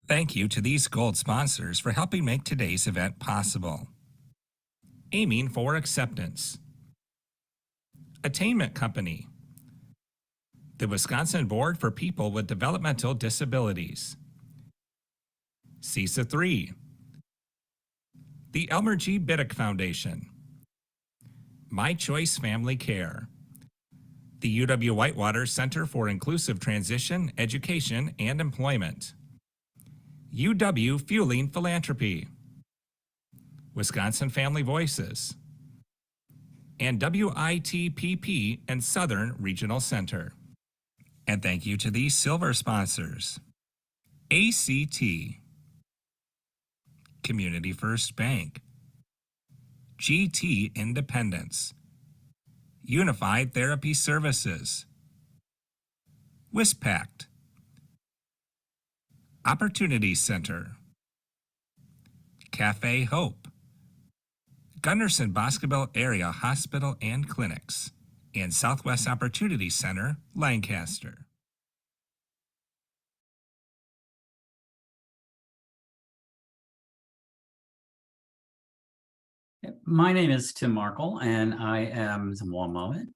Thank you to these gold sponsors for helping make today's event possible. Aiming for Acceptance. Attainment Company. The Wisconsin Board for People with Developmental Disabilities. CITEE. The Elmer G. Biddick Foundation. My Choice Family Care. The UW-Whitewater Center for Inclusive Transition, Education, and Employment. UW Fueling Philanthropy. Wisconsin Family Voices. And WITPP and Southern Regional Center. And thank you to these silver sponsors. ACT. Community First Bank. GT Independence. Unified Therapy Services. WISPACT. Opportunity Center. Cafe Hope. Gunderson Boscobel Area Hospital and Clinics. And Southwest Opportunity Center, Lancaster. My name is Tim Markle, and I am, one moment.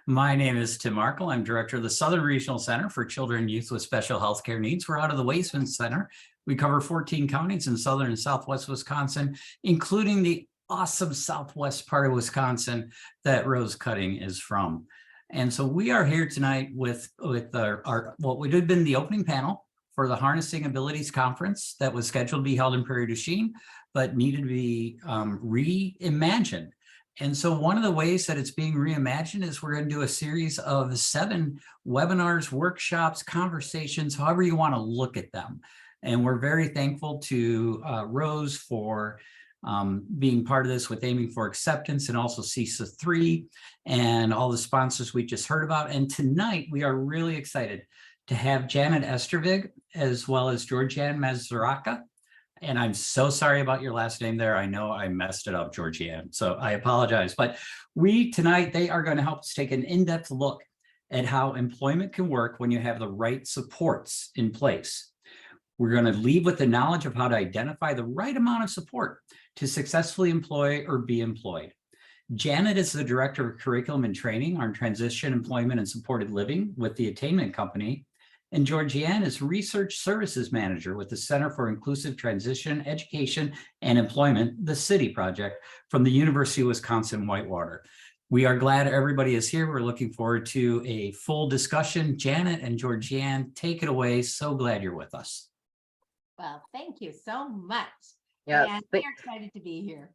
My name is Tim Markle. I'm director of the Southern Regional Center for Children and Youth with Special Healthcare Needs. We're out of the Wasteman Center. We cover 14 counties in southern and southwest Wisconsin, including the awesome southwest part of Wisconsin that Rose Cutting is from. And so we are here tonight with our what would have been the opening panel for the Harnessing Abilities Conference that was scheduled to be held in Prairie du Chien, but needed to be reimagined. And so one of the ways that it's being reimagined is we're going to do a series of 7 webinars, workshops, conversations, however you want to look at them. And we're very thankful to Rose for being part of this with Aiming for Acceptance, and also CITEE and all the sponsors we just heard about. And tonight we are really excited to have Janet Estervig as well as Giorgianne Maziarka. And I'm so sorry about your last name there. I know I messed it up, Giorgianne, so I apologize. But tonight, they are going to help us take an in-depth look at how employment can work when you have the right supports in place. We're going to leave with the knowledge of how to identify the right amount of support to successfully employ or be employed. Janet is the Director of Curriculum and Training on Transition, Employment, and Supported Living with the Attainment Company. And Giorgianne is Research Services Manager with the Center for Inclusive Transition, Education, and Employment, the CITEE project from the University of Wisconsin-Whitewater. We are glad everybody is here. We're looking forward to a full discussion. Janet and Giorgianne, take it away. So glad you're with us. Well, thank you so much. Yes, and we're excited to be here.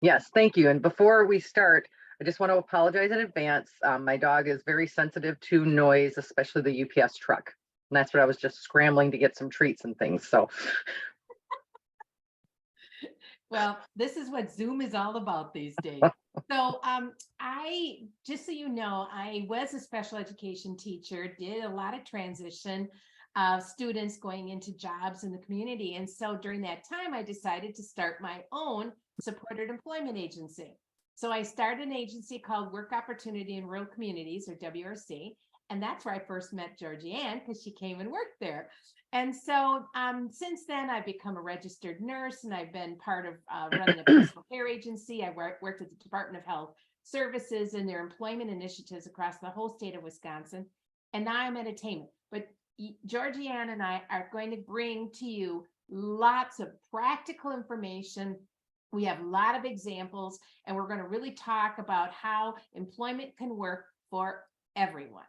Yes, thank you. And before we start, I just want to apologize in advance. My dog is very sensitive to noise, especially the UPS truck. And that's what I was just scrambling to get some treats and things. So, well, this is what Zoom is all about these days. So just so you know, I was a special education teacher, did a lot of transition of students going into jobs in the community. And so during that time, I decided to start my own supported employment agency. So I started an agency called Work Opportunity in Rural Communities, or WRC. And that's where I first met Giorgianne, because she came and worked there. And so since then, I've become a registered nurse, and I've been part of running a personal care agency. I worked at the Department of Health Services and their employment initiatives across the whole state of Wisconsin. And now I'm at Attainment. But Giorgianne and I are going to bring to you lots of practical information. We have a lot of examples, and we're going to really talk about how employment can work for everyone.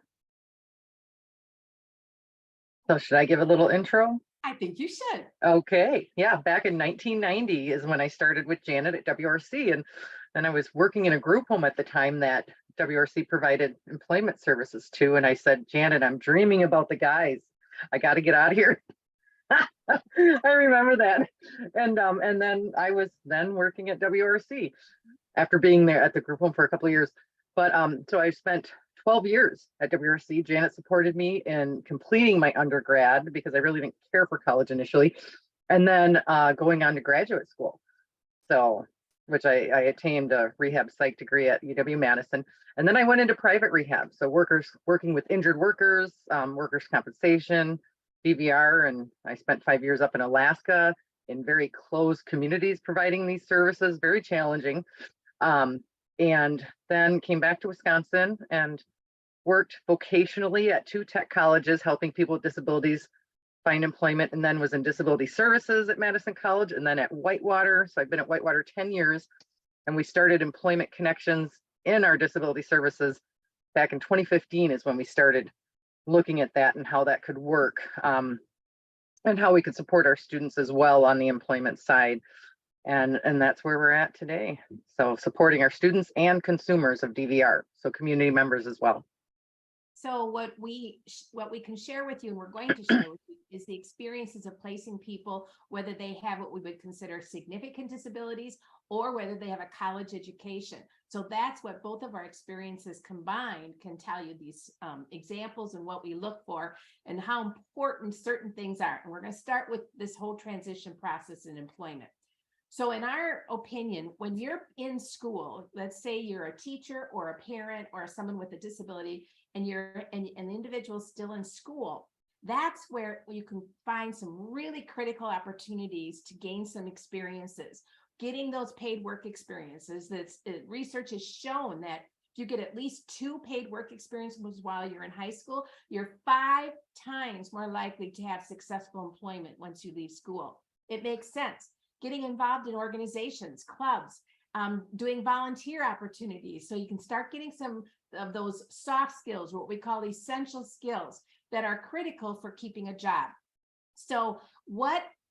so should I give a little intro? I think you should. Okay. Yeah. Back in 1990 is when I started with Janet at WRC. And I was working in a group home at the time that WRC provided employment services to. And I said, Janet, I'm dreaming about the guys. I got to get out of here. I remember that. And then I was then working at WRC after being there at the group home for a couple of years. But so I spent 12 years at WRC. Janet supported me in completing my undergrad because I really didn't care for college initially, and then going on to graduate school. So, which I attained a rehab psych degree at UW-Madison. And then I went into private rehab. So working with injured workers, workers' compensation, DVR, and I spent 5 years up in Alaska in very close communities providing these services, very challenging. And then came back to Wisconsin and worked vocationally at 2 tech colleges, helping people with disabilities find employment, and then was in disability services at Madison College and then at Whitewater. So I've been at Whitewater 10 years, and we started Employment Connections in our disability services back in 2015 is when we started looking at that and how that could work, and how we could support our students as well on the employment side. And that's where we're at today. So supporting our students and consumers of DVR, so community members as well. So what we can share with you, and we're going to share with you, is the experiences of placing people, whether they have what we would consider significant disabilities or whether they have a college education. So that's what both of our experiences combined can tell you, these examples and what we look for and how important certain things are. And we're going to start with this whole transition process in employment. So in our opinion, when you're in school, let's say you're a teacher or a parent or someone with a disability, and you're an individual still in school, that's where you can find some really critical opportunities to gain some experiences, getting those paid work experiences. Research has shown that if you get at least 2 paid work experiences while you're in high school, you're 5 times more likely to have successful employment once you leave school. It makes sense. Getting involved in organizations, clubs, doing volunteer opportunities. So you can start getting some of those soft skills, what we call essential skills that are critical for keeping a job. So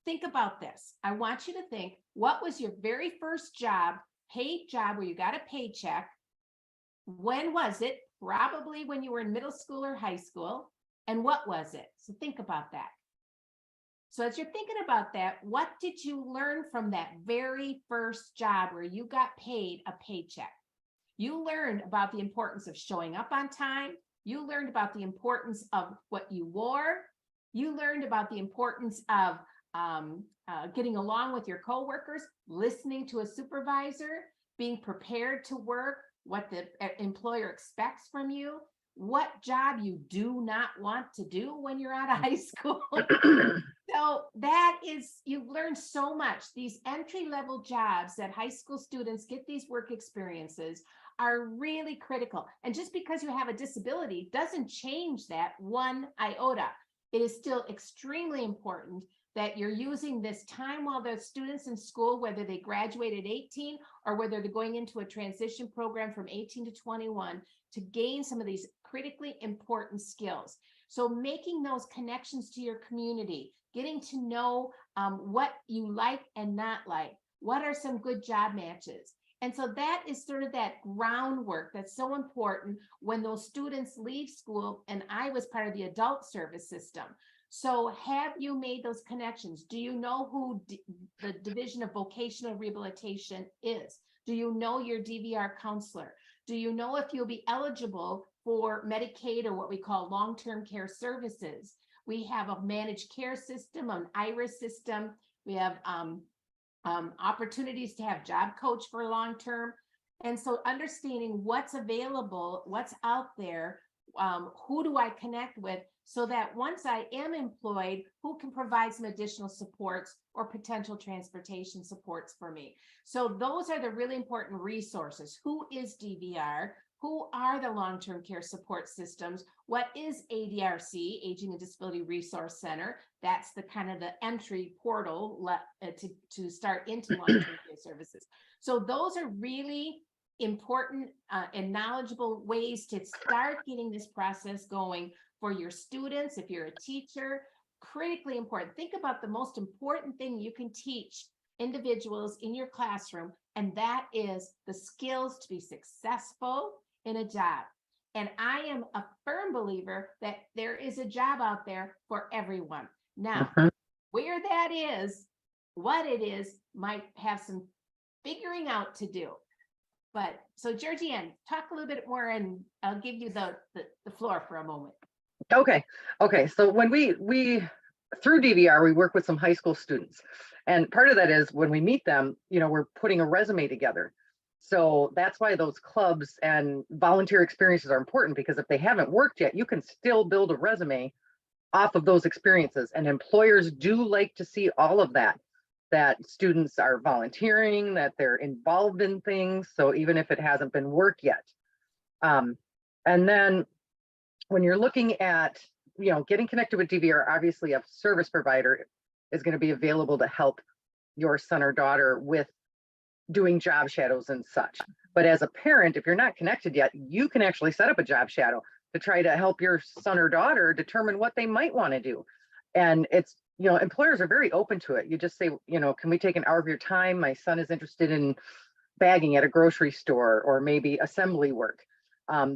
think about this. I want you to think, what was your very first job, paid job where you got a paycheck? When was it? Probably when you were in middle school or high school. And what was it? So think about that. So as you're thinking about that, what did you learn from that very first job where you got paid a paycheck? You learned about the importance of showing up on time. You learned about the importance of what you wore. You learned about the importance of getting along with your coworkers, listening to a supervisor, being prepared to work, what the employer expects from you, what job you do not want to do when you're out of high school. So you've learned so much. These entry-level jobs that high school students get, these work experiences, are really critical. And just because you have a disability doesn't change that one iota. It is still extremely important that you're using this time while the students in school, whether they graduate at 18 or whether they're going into a transition program from 18 to 21, to gain some of these critically important skills. So making those connections to your community, getting to know what you like and not like, what are some good job matches. And so that is sort of that groundwork that's so important when those students leave school. And I was part of the adult service system. So have you made those connections? Do you know who the Division of Vocational Rehabilitation is? Do you know your DVR counselor? Do you know if you'll be eligible for Medicaid or what we call long-term care services? We have a managed care system, an IRIS system. We have opportunities to have job coach for long-term. And so understanding what's available, what's out there, who do I connect with, so that once I am employed, who can provide some additional supports or potential transportation supports for me. So those are the really important resources. Who is DVR? Who are the long-term care support systems? What is ADRC, Aging and Disability Resource Center? That's the kind of the entry portal to start into long-term care services. So those are really important and knowledgeable ways to start getting this process going for your students. If you're a teacher, critically important. Think about the most important thing you can teach individuals in your classroom, and that is the skills to be successful in a job. And I am a firm believer that there is a job out there for everyone. Now, where that is, what it is, might have some figuring out to do. But so Giorgianne, talk a little bit more and I'll give you the floor for a moment. Okay. So when we through DVR, we work with some high school students. And part of that is when we meet them, we're putting a resume together. So that's why those clubs and volunteer experiences are important, because if they haven't worked yet, you can still build a resume off of those experiences. And employers do like to see all of that, that students are volunteering, that they're involved in things. So even if it hasn't been work yet. And then when you're looking at, getting connected with DVR, obviously a service provider is going to be available to help your son or daughter with doing job shadows and such. But as a parent, if you're not connected yet, you can actually set up a job shadow to try to help your son or daughter determine what they might want to do. And it's, employers are very open to it. You just say, can we take an hour of your time? My son is interested in bagging at a grocery store or maybe assembly work.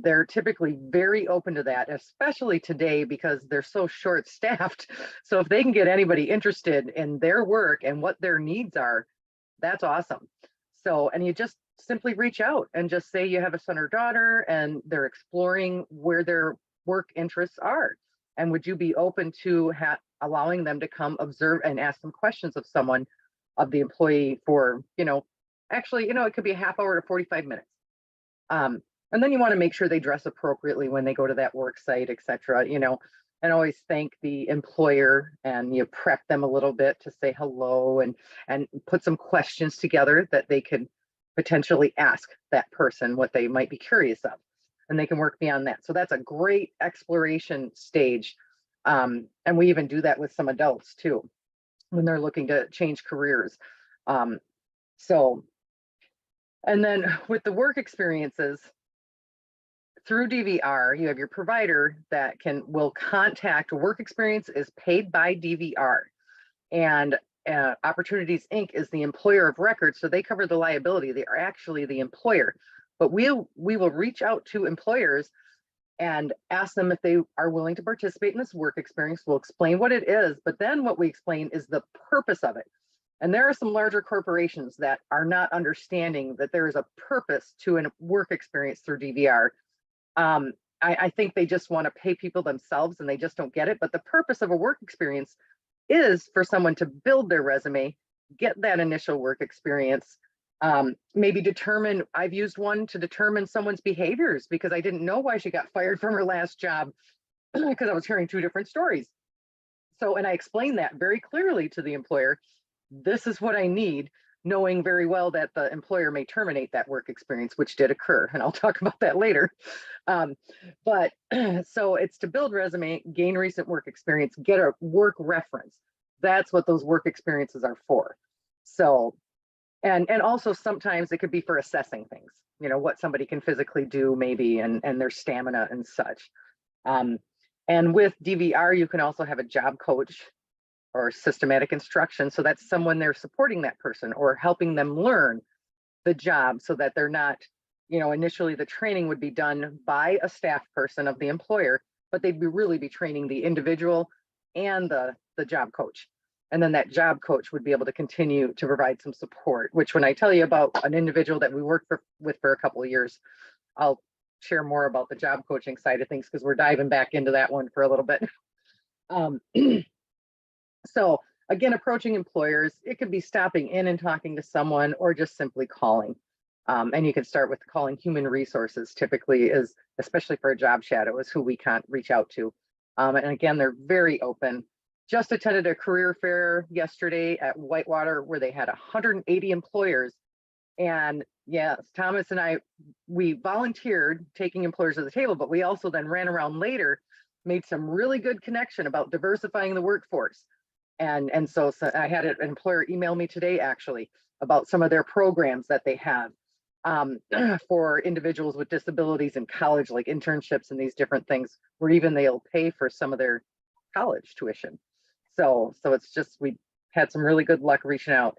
They're typically very open to that, especially today because they're so short-staffed. So if they can get anybody interested in their work and what their needs are, that's awesome. So, and you just simply reach out and just say you have a son or daughter and they're exploring where their work interests are. And would you be open to allowing them to come observe and ask some questions of someone, of the employee for, actually, it could be a half hour to 45 minutes. And then you want to make sure they dress appropriately when they go to that work site, et cetera, and always thank the employer and you prep them a little bit to say hello and put some questions together that they could potentially ask that person what they might be curious of, and they can work beyond that. So that's a great exploration stage. And we even do that with some adults too, when they're looking to change careers. And then with the work experiences, through DVR, you have your provider that will contact. Work experience is paid by DVR, and Opportunities Inc. is the employer of record, so they cover the liability. They are actually the employer, but we will reach out to employers and ask them if they are willing to participate in this work experience. We'll explain what it is, but then what we explain is the purpose of it. And there are some larger corporations that are not understanding that there is a purpose to a work experience through DVR. I think they just want to pay people themselves and they just don't get it. But the purpose of a work experience is for someone to build their resume, get that initial work experience, maybe determine. I've used one to determine someone's behaviors because I didn't know why she got fired from her last job because I was hearing two different stories. So, and I explained that very clearly to the employer. This is what I need, knowing very well that the employer may terminate that work experience, which did occur, and I'll talk about that later. But so it's to build resume, gain recent work experience, get a work reference. That's what those work experiences are for. So, and also sometimes it could be for assessing things, what somebody can physically do maybe, and their stamina and such. And with DVR, you can also have a job coach or systematic instruction. So that's someone there supporting that person or helping them learn the job so that they're not, initially the training would be done by a staff person of the employer, but they'd really be training the individual and the job coach. And then that job coach would be able to continue to provide some support, which when I tell you about an individual that we worked with for a couple of years, I'll share more about the job coaching side of things because we're diving back into that one for a little bit. So again, approaching employers, it could be stopping in and talking to someone or just simply calling. And you can start with calling human resources, typically is, especially for a job shadow, is who we can't reach out to. And again, they're very open. Just attended a career fair yesterday at Whitewater where they had 180 employers. And yes, Thomas and I, we volunteered taking employers to the table, but we also then ran around later, made some really good connection about diversifying the workforce. And so I had an employer email me today actually about some of their programs that they have for individuals with disabilities in college, like internships and these different things, where even they'll pay for some of their college tuition. So it's just, we had some really good luck reaching out.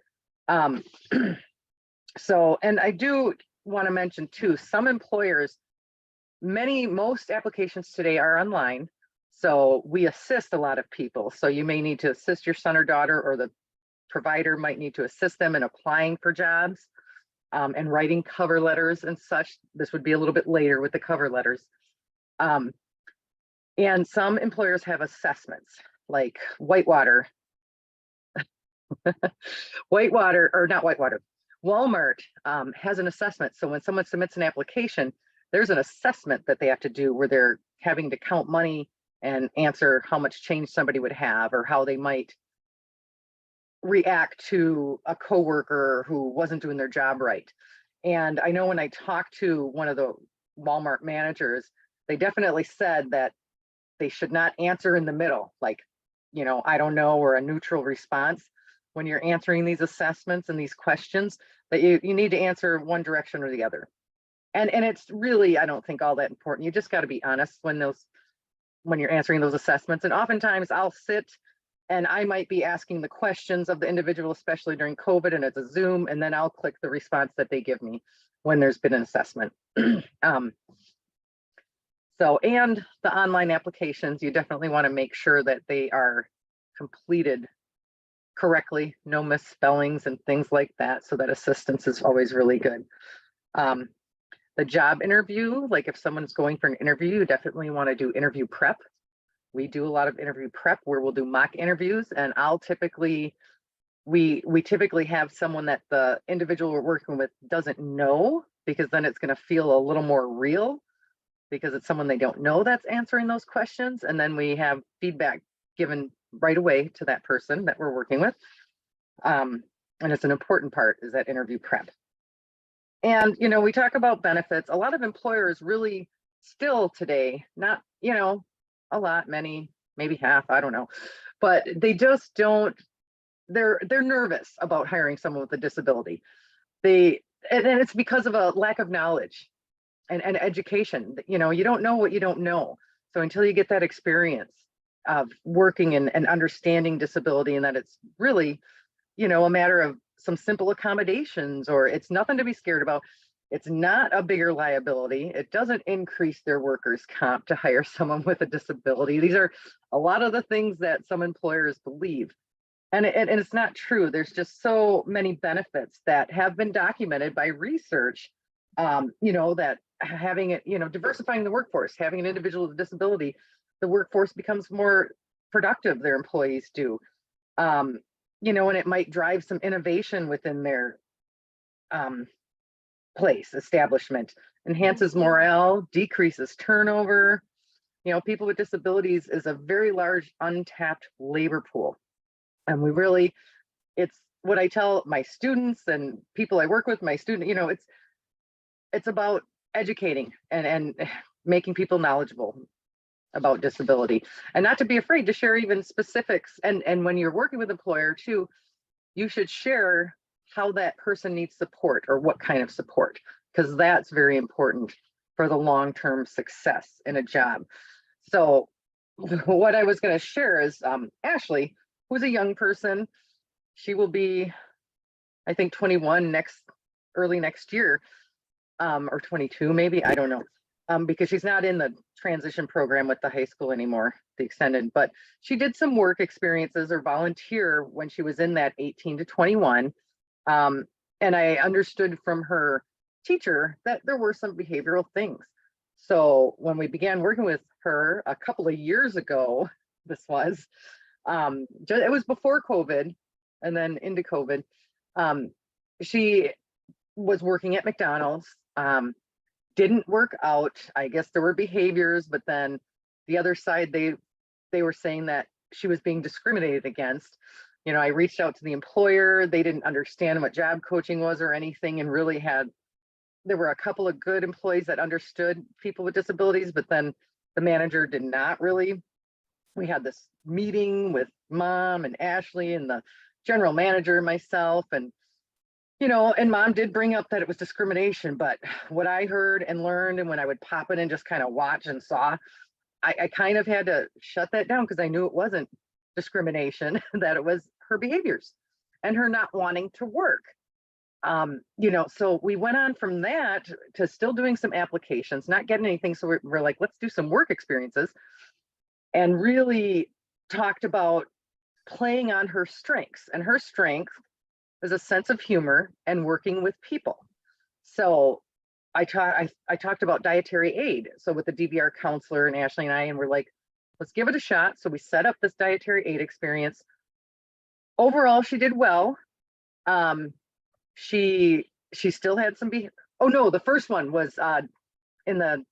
So, and I do want to mention too, some employers, most applications today are online. So we assist a lot of people. So you may need to assist your son or daughter, or the provider might need to assist them in applying for jobs and writing cover letters and such. This would be a little bit later with the cover letters. And some employers have assessments like Whitewater, Walmart has an assessment. So when someone submits an application, there's an assessment that they have to do where they're having to count money and answer how much change somebody would have or how they might react to a coworker who wasn't doing their job right. And I know when I talked to one of the Walmart managers, they definitely said that they should not answer in the middle, like, you know, I don't know, or a neutral response. When you're answering these assessments and these questions, that you need to answer one direction or the other. And it's really, I don't think all that important. You just got to be honest when you're answering those assessments. And oftentimes I'll sit and I might be asking the questions of the individual, especially during COVID, and it's a Zoom, and then I'll click the response that they give me when there's been an assessment. And the online applications, you definitely want to make sure that they are completed correctly, no misspellings and things like that. So that assistance is always really good. The job interview, like if someone's going for an interview, you definitely want to do interview prep. We do a lot of interview prep where we'll do mock interviews, and we typically have someone that the individual we're working with doesn't know, because then it's going to feel a little more real because it's someone they don't know that's answering those questions. And then we have feedback given right away to that person that we're working with. And it's an important part, is that interview prep. And, you know, we talk about benefits. A lot of employers really still today, not, you know, a lot, many, maybe half, I don't know, but they just don't, they're nervous about hiring someone with a disability. And it's because of a lack of knowledge and education. You know, you don't know what you don't know. So until you get that experience of working and understanding disability, and that it's really, you know, a matter of some simple accommodations, or it's nothing to be scared about. It's not a bigger liability. It doesn't increase their workers' comp to hire someone with a disability. These are a lot of the things that some employers believe. And it's not true. There's just so many benefits that have been documented by research, you know, that having it, you know, diversifying the workforce, having an individual with a disability, the workforce becomes more productive, their employees do. You know, and it might drive some innovation within their establishment, enhances morale, decreases turnover. You know, people with disabilities is a very large untapped labor pool. And we really, it's what I tell my students and people I work with, my student, you know, it's about educating and making people knowledgeable about disability, and not to be afraid to share even specifics. And when you're working with an employer too, you should share how that person needs support, or what kind of support, because that's very important for the long-term success in a job. So what I was going to share is Ashley, who's a young person. She will be, I think, 21 early next year, or 22 maybe, I don't know, because she's not in the transition program with the high school anymore, the extended, but she did some work experiences or volunteer when she was in that 18 to 21. And I understood from her teacher that there were some behavioral things. So when we began working with her a couple of years ago, it was before COVID and then into COVID, she was working at McDonald's, didn't work out. I guess there were behaviors, but then the other side, they were saying that she was being discriminated against. You know, I reached out to the employer. They didn't understand what job coaching was or anything, and really there were a couple of good employees that understood people with disabilities, but then the manager did not really. We had this meeting with Mom and Ashley and the general manager and myself, and you know, and Mom did bring up that it was discrimination, but what I heard and learned, and when I would pop in and just kind of watch and saw, I kind of had to shut that down, because I knew it wasn't discrimination, that it was her behaviors and her not wanting to work. You know, so we went on from that to still doing some applications, not getting anything. So we're like, let's do some work experiences, and really talked about playing on her strengths. And her strength is a sense of humor and working with people. So I talked about dietary aid. So with the DBR counselor and Ashley and I, and we're like, let's give it a shot. So we set up this dietary aid experience. Overall, she did well. She still had some oh no, the first one was in the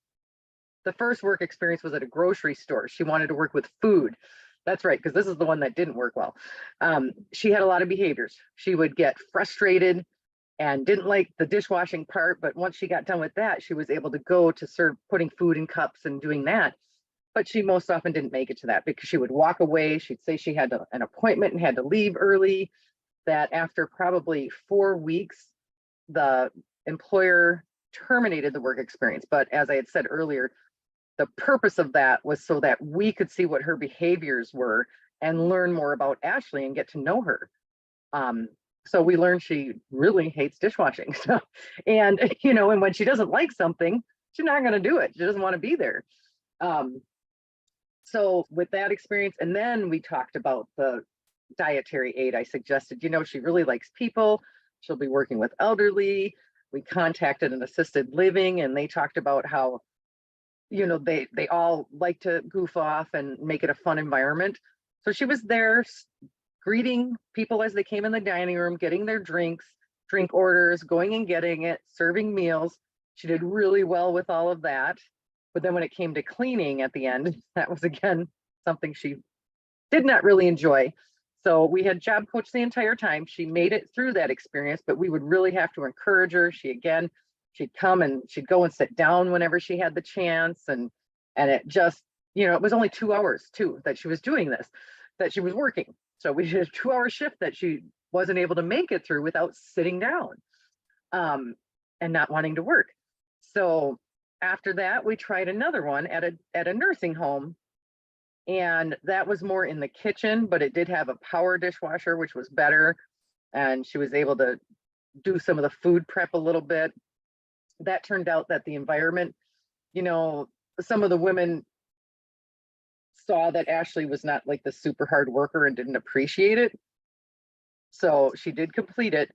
the first work experience was at a grocery store. She wanted to work with food. That's right, because this is the one that didn't work well. She had a lot of behaviors. She would get frustrated and didn't like the dishwashing part, but once she got done with that, she was able to go to serve, putting food in cups and doing that. But she most often didn't make it to that because she would walk away. She'd say she had an appointment and had to leave early. That after probably 4 weeks, the employer terminated the work experience. But as I had said earlier, the purpose of that was so that we could see what her behaviors were and learn more about Ashley and get to know her. So we learned she really hates dishwashing. And, you know, and when she doesn't like something, she's not going to do it. She doesn't want to be there. So with that experience, and then we talked about the dietary aid. I suggested, you know, she really likes people. She'll be working with elderly. We contacted an assisted living, and they talked about how, you know, they all like to goof off and make it a fun environment. So she was there greeting people as they came in the dining room, getting their drinks, drink orders, going and getting it, serving meals. She did really well with all of that. But then when it came to cleaning at the end, that was again something she did not really enjoy. So we had job coach the entire time. She made it through that experience, but we would really have to encourage her. She'd come and she'd go and sit down whenever she had the chance. And it just, you know, it was only 2 hours too that she was doing this, that she was working. So we did a 2-hour shift that she wasn't able to make it through without sitting down and not wanting to work. So after that, we tried another one at a nursing home. And that was more in the kitchen, but it did have a power dishwasher, which was better. And she was able to do some of the food prep a little bit. That turned out that the environment, you know, some of the women saw that Ashley was not like the super hard worker and didn't appreciate it. So she did complete it,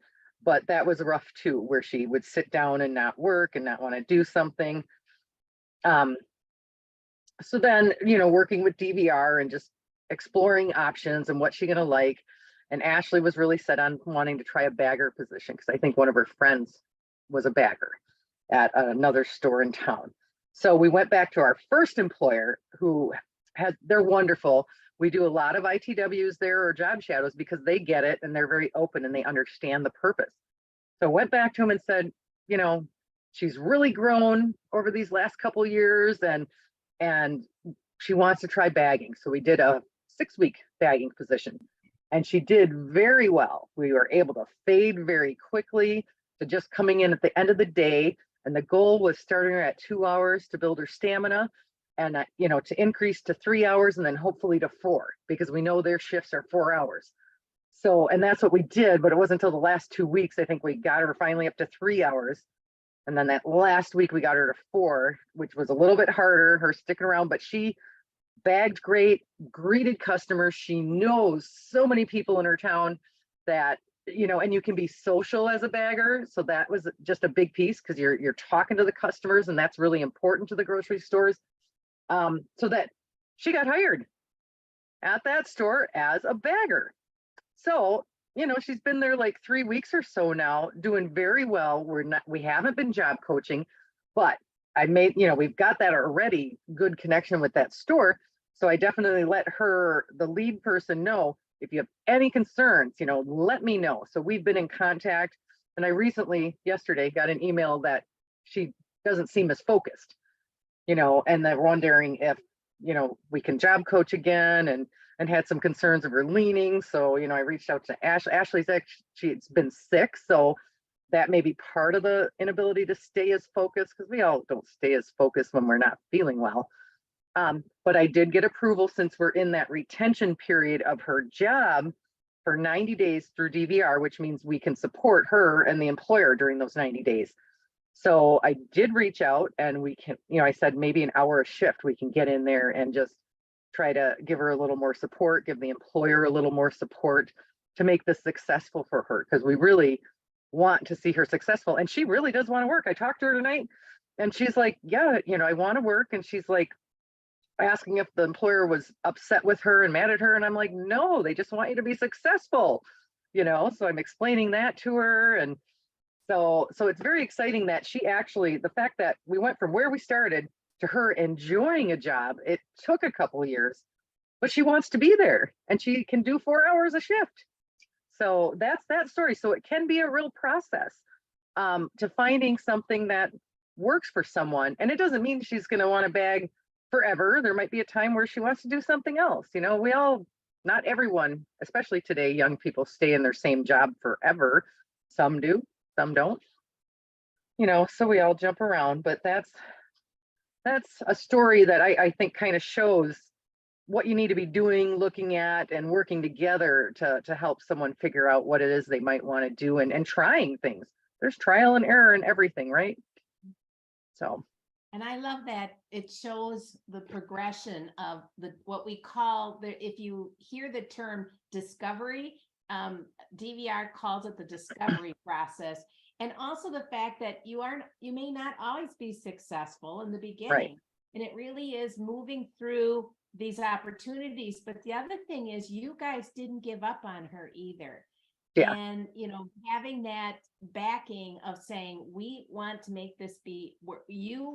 but that was rough too, where she would sit down and not work and not want to do something. So then, you know, working with DVR and just exploring options and what's she going to like. And Ashley was really set on wanting to try a bagger position because I think one of her friends was a bagger at another store in town. So we went back to our first employer who they're wonderful. We do a lot of ITWs there or job shadows because they get it and they're very open and they understand the purpose. So went back to him and said, you know, she's really grown over these last couple of years and she wants to try bagging. So we did a 6-week bagging position and she did very well. We were able to fade very quickly to just coming in at the end of the day. And the goal was starting her at 2 hours to build her stamina and, you know, to increase to 3 hours and then hopefully to 4, because we know their shifts are 4 hours. So, and that's what we did, but it wasn't until the last 2 weeks, I think we got her finally up to 3 hours. And then that last week we got her to 4, which was a little bit harder, her sticking around, but she bagged great, greeted customers. She knows so many people in her town that, you know, and you can be social as a bagger. So that was just a big piece because you're talking to the customers and that's really important to the grocery stores. So that she got hired at that store as a bagger. So, you know, she's been there like 3 weeks or so now, doing very well. We haven't been job coaching, but I made, you know, we've got that already good connection with that store. So I definitely let her, the lead person, know if you have any concerns, you know, let me know. So we've been in contact. And I recently, yesterday, got an email that she doesn't seem as focused, you know, and they're wondering if, you know, we can job coach again and had some concerns of her leaning. So, you know, I reached out to Ashley's she's been sick. So that may be part of the inability to stay as focused because we all don't stay as focused when we're not feeling well. But I did get approval since we're in that retention period of her job for 90 days through DVR, which means we can support her and the employer during those 90 days. So I did reach out and we can, you know, I said maybe an hour a shift we can get in there and just try to give her a little more support, give the employer a little more support to make this successful for her, because we really want to see her successful. And she really does want to work. I talked to her tonight and she's like, yeah, you know, I want to work. And she's like asking if the employer was upset with her and mad at her. And I'm like, no, they just want you to be successful, you know? So I'm explaining that to her. And so it's very exciting that she actually, the fact that we went from where we started to her enjoying a job. It took a couple of years, but she wants to be there and she can do 4 hours a shift. So that's that story. So it can be a real process to finding something that works for someone. And it doesn't mean she's going to want to bag forever. There might be a time where she wants to do something else. You know, not everyone, especially today, young people stay in their same job forever. Some do, some don't. You know, so we all jump around, but that's a story that I think kind of shows what you need to be doing, looking at, and working together to help someone figure out what it is they might want to do, and trying things. There's trial and error in everything, right? So. And I love that it shows the progression of what we call if you hear the term discovery, DVR calls it the discovery process. And also the fact that you may not always be successful in the beginning. Right. And it really is moving through these opportunities. But the other thing is you guys didn't give up on her either. Yeah. And, you know, having that backing of saying, we want to make this be, you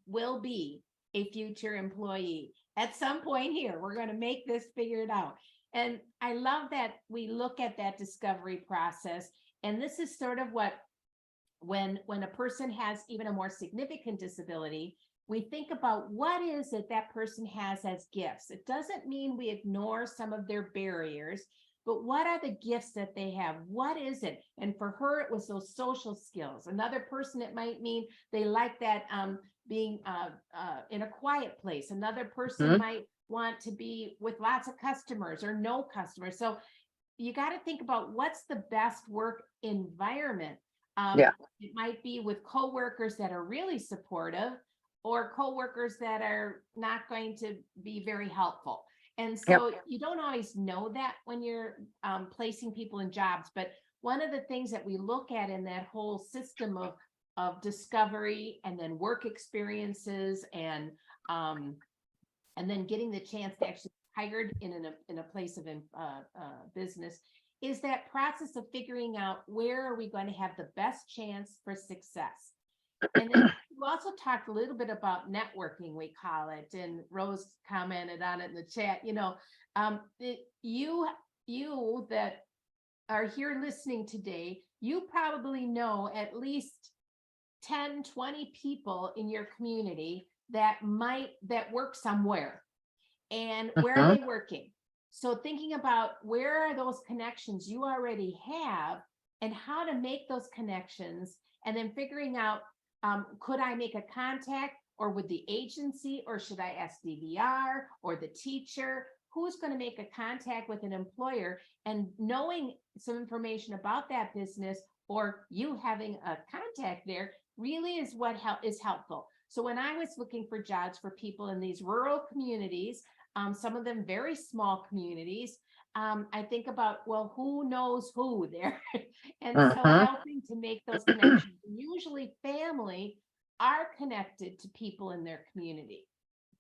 will be a future employee at some point here. We're going to make this figured out. And I love that we look at that discovery process. And this is sort of what, when a person has even a more significant disability, we think about what is it that person has as gifts. It doesn't mean we ignore some of their barriers, but what are the gifts that they have? What is it? And for her, it was those social skills. Another person, it might mean they like that being in a quiet place. Another person might want to be with lots of customers or no customers. So you got to think about what's the best work environment. It might be with coworkers that are really supportive or coworkers that are not going to be very helpful. And so you don't always know that when you're placing people in jobs. But one of the things that we look at in that whole system of discovery and then work experiences and then getting the chance to actually be hired in a place of business is that process of figuring out where are we going to have the best chance for success. And then you also talked a little bit about networking, we call it, and Rose commented on it in the chat. You know, you that are here listening today, you probably know at least 10, 20 people in your community that work somewhere. And where are they working? So thinking about where are those connections you already have and how to make those connections, and then figuring out, could I make a contact, or with the agency, or should I ask DVR or the teacher? Who's going to make a contact with an employer, and knowing some information about that business or you having a contact there really is what is helpful. So when I was looking for jobs for people in these rural communities, some of them very small communities, I think about, well, who knows who there? And so helping to make those connections. Usually family are connected to people in their community.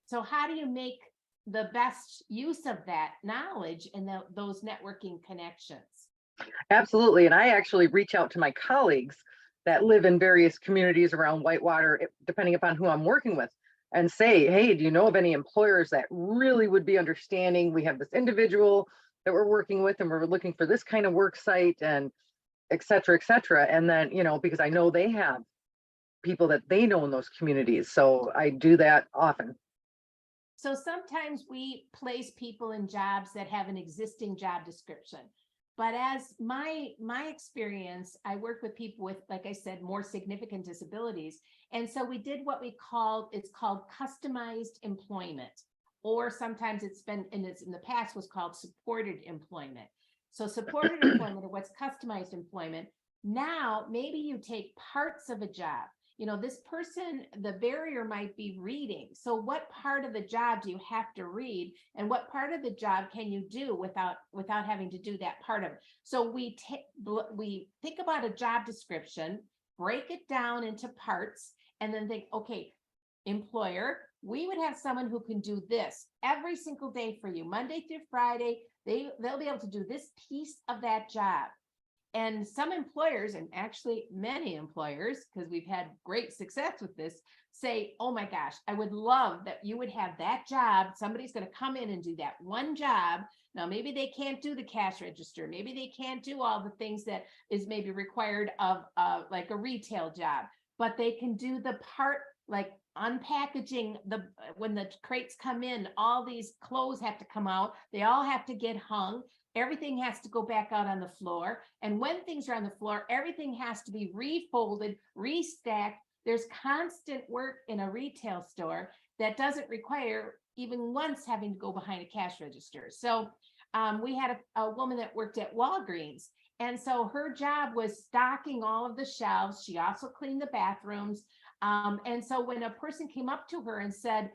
So how do you make the best use of that knowledge and those networking connections? Absolutely. And I actually reach out to my colleagues that live in various communities around Whitewater, depending upon who I'm working with, and say, hey, do you know of any employers that really would be understanding? We have this individual that we're working with, and we're looking for this kind of work site, and et cetera, et cetera. And then, you know, because I know they have people that they know in those communities. So I do that often. So sometimes we place people in jobs that have an existing job description. But as my experience, I work with people with, like I said, more significant disabilities. And so we did what it's called customized employment, or sometimes it's in the past was called supported employment. So supported employment, or what's customized employment. Now, maybe you take parts of a job. You know, this person, the barrier might be reading. So what part of the job do you have to read, and what part of the job can you do without having to do that part of it? So we think about a job description, break it down into parts, and then think, okay, employer, we would have someone who can do this every single day for you, Monday through Friday. They'll be able to do this piece of that job. And some employers, and actually many employers, because we've had great success with this, say, oh my gosh, I would love that you would have that job. Somebody's going to come in and do that one job. Now, maybe they can't do the cash register. Maybe they can't do all the things that is maybe required of like a retail job, but they can do the part like unpackaging when the crates come in, all these clothes have to come out. They all have to get hung. Everything has to go back out on the floor. And when things are on the floor, everything has to be refolded, restacked. There's constant work in a retail store that doesn't require even once having to go behind a cash register. So we had a woman that worked at Walgreens. And so her job was stocking all of the shelves. She also cleaned the bathrooms. And so when a person came up to her and said,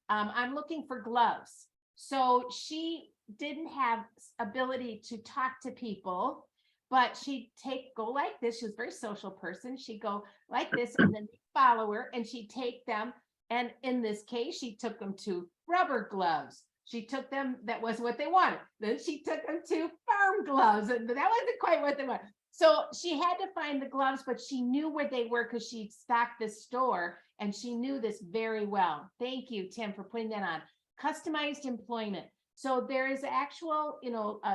I'm looking for gloves. So she didn't have ability to talk to people, but she'd go like this. She was a very social person. She'd go like this and then follow her and she'd take them. And in this case, she took them to rubber gloves. She took them, that was what they wanted. Then she took them to farm gloves and that wasn't quite what they wanted. So she had to find the gloves, but she knew where they were because she stocked this store and she knew this very well. Thank you, Tim, for putting that on. Customized employment. So there is actual,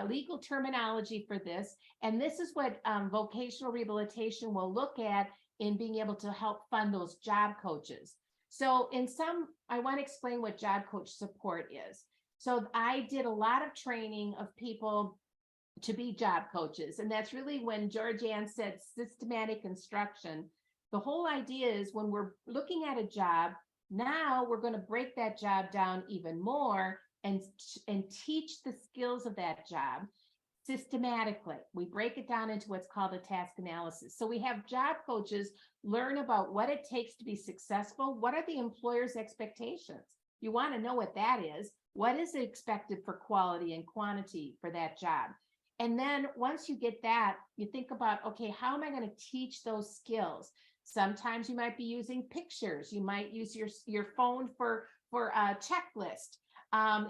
legal terminology for this. And this is what vocational rehabilitation will look at in being able to help fund those job coaches. So I want to explain what job coach support is. So I did a lot of training of people to be job coaches. And that's really when Giorgianne said systematic instruction. The whole idea is when we're looking at a job, now we're going to break that job down even more and teach the skills of that job systematically. We break it down into what's called a task analysis. So we have job coaches learn about what it takes to be successful. What are the employer's expectations? You want to know what that is. What is expected for quality and quantity for that job? And then once you get that, you think about, okay, how am I going to teach those skills? Sometimes you might be using pictures. You might use your phone for a checklist.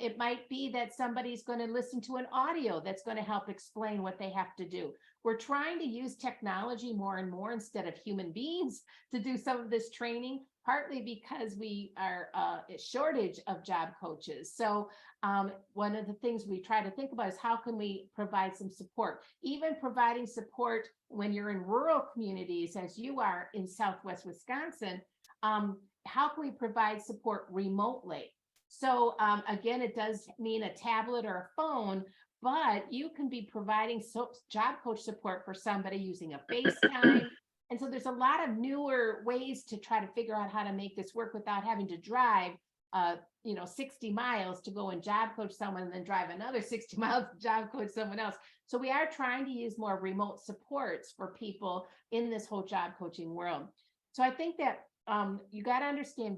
It might be that somebody's going to listen to an audio that's going to help explain what they have to do. We're trying to use technology more and more instead of human beings to do some of this training, partly because we are a shortage of job coaches. So one of the things we try to think about is how can we provide some support, even providing support when you're in rural communities, as you are in Southwest Wisconsin. How can we provide support remotely? So again, it does mean a tablet or a phone, but you can be providing job coach support for somebody using a FaceTime. And so there's a lot of newer ways to try to figure out how to make this work without having to drive 60 miles to go and job coach someone and then drive another 60 miles to job coach someone else. So we are trying to use more remote supports for people in this whole job coaching world. So I think that you got to understand